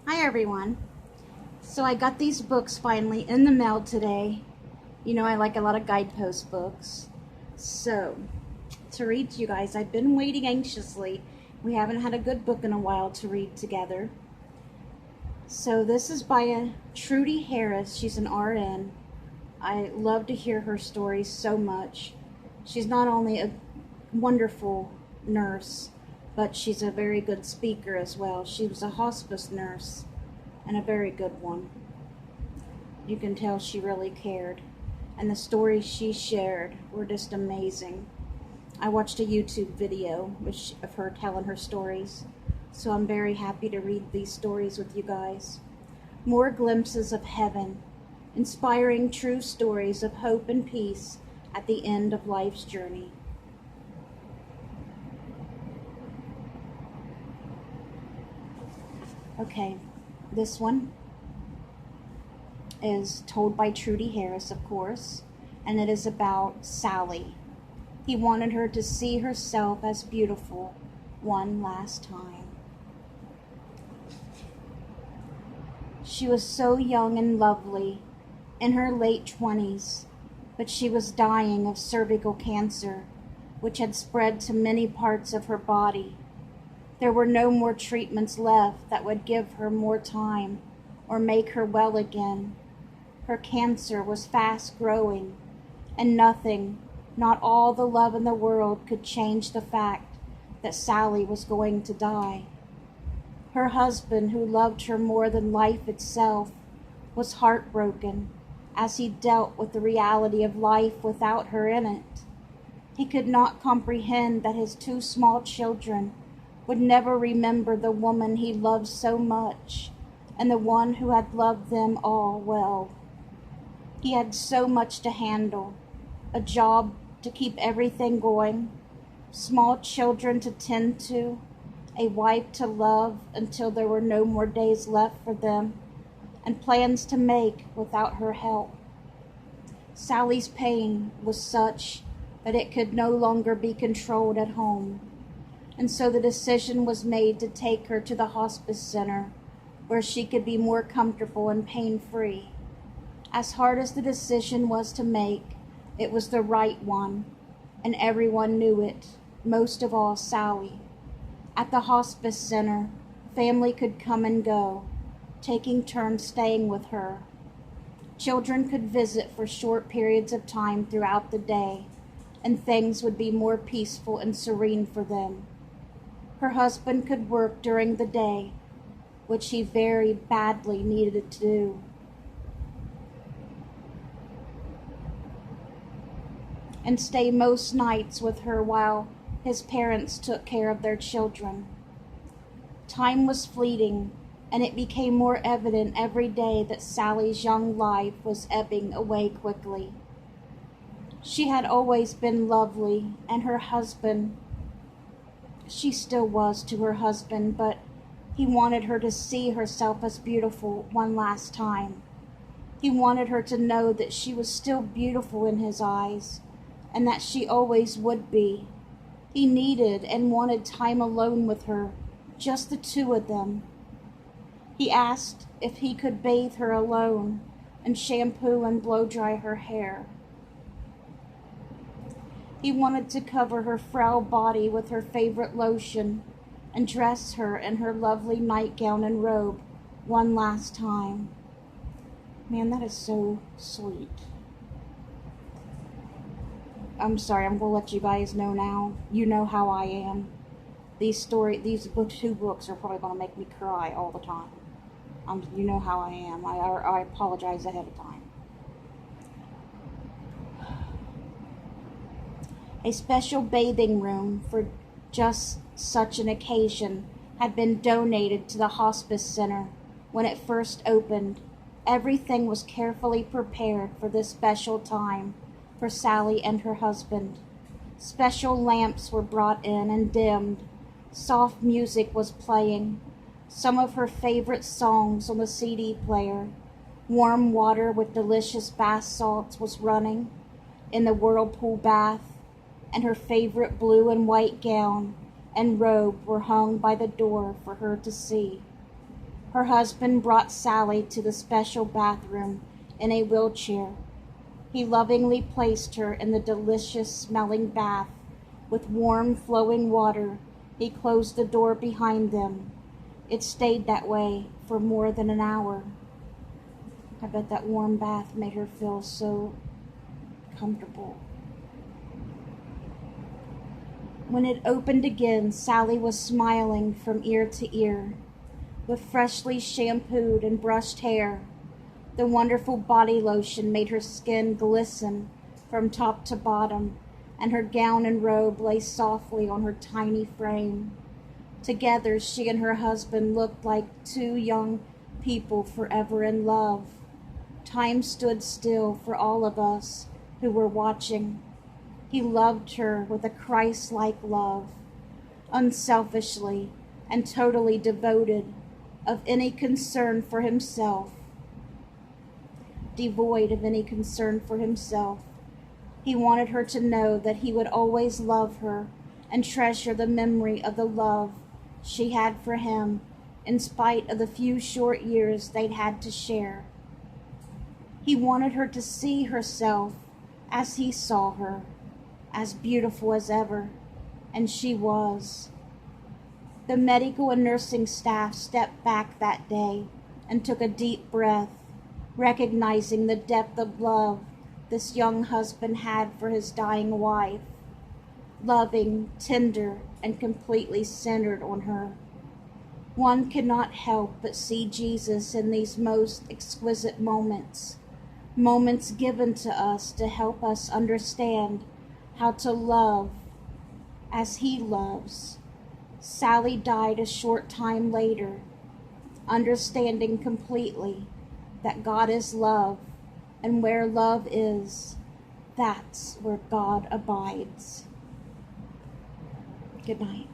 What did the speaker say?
Hi everyone. So I got these books finally in the mail today. You know I like a lot of guidepost books. So, to read to you guys, I've been waiting anxiously. We haven't had a good book in a while to read together. So this is by a Trudy Harris. She's an RN. I love to hear her stories so much. She's not only a wonderful nurse, but she's a very good speaker as well. She was a hospice nurse and a very good one. You can tell she really cared. And the stories she shared were just amazing. I watched a YouTube video of her telling her stories, so I'm very happy to read these stories with you guys. More glimpses of heaven, inspiring true stories of hope and peace at the end of life's journey. Okay, this one is told by Trudy Harris, of course, and it is about Sally. He wanted her to see herself as beautiful one last time. She was so young and lovely, in her late 20s, but she was dying of cervical cancer, which had spread to many parts of her body. There were no more treatments left that would give her more time or make her well again. Her cancer was fast growing, and nothing, not all the love in the world, could change the fact that Sally was going to die. Her husband, who loved her more than life itself, was heartbroken as he dealt with the reality of life without her in it. He could not comprehend that his two small children would never remember the woman he loved so much and the one who had loved them all well. He had so much to handle, a job to keep everything going, small children to tend to, a wife to love until there were no more days left for them, and plans to make without her help. Sally's pain was such that it could no longer be controlled at home, and so the decision was made to take her to the hospice center where she could be more comfortable and pain-free. As hard as the decision was to make, it was the right one, and everyone knew it, most of all Sally. At the hospice center, family could come and go, taking turns staying with her. Children could visit for short periods of time throughout the day, and things would be more peaceful and serene for them. Her husband could work during the day, which he very badly needed to do. And stay most nights with her while his parents took care of their children. Time was fleeting, and it became more evident every day that Sally's young life was ebbing away quickly. She had always been lovely, and her husband, she still was to her husband, but he wanted her to see herself as beautiful one last time. He wanted her to know that she was still beautiful in his eyes, and that she always would be. He needed and wanted time alone with her, just the two of them. He asked if he could bathe her alone and shampoo and blow dry her hair. He wanted to cover her frail body with her favorite lotion and dress her in her lovely nightgown and robe one last time. Man, that is so sweet. I'm sorry, I'm going to let you guys know now. You know how I am. These two books are probably going to make me cry all the time. You know how I am. I apologize ahead of time. A special bathing room for just such an occasion had been donated to the hospice center when it first opened. Everything was carefully prepared for this special time for Sally and her husband. Special lamps were brought in and dimmed. Soft music was playing, some of her favorite songs on the CD player. Warm water with delicious bath salts was running in the whirlpool bath, and her favorite blue and white gown and robe were hung by the door for her to see. Her husband brought Sally to the special bathroom in a wheelchair. He lovingly placed her in the delicious-smelling bath with warm, flowing water. He closed the door behind them. It stayed that way for more than an hour. I bet that warm bath made her feel so comfortable. When it opened again, Sally was smiling from ear to ear. With freshly shampooed and brushed hair, the wonderful body lotion made her skin glisten from top to bottom, and her gown and robe lay softly on her tiny frame. Together, she and her husband looked like two young people forever in love. Time stood still for all of us who were watching. He loved her with a Christ-like love, unselfishly and totally devoted of any concern for himself, devoid of any concern for himself. He wanted her to know that he would always love her and treasure the memory of the love she had for him, in spite of the few short years they'd had to share. He wanted her to see herself as he saw her, as beautiful as ever, and she was. The medical and nursing staff stepped back that day and took a deep breath, recognizing the depth of love this young husband had for his dying wife, loving, tender, and completely centered on her. One cannot help but see Jesus in these most exquisite moments, moments given to us to help us understand how to love as he loves. Sally died a short time later, understanding completely that God is love, and where love is, that's where God abides. Good night.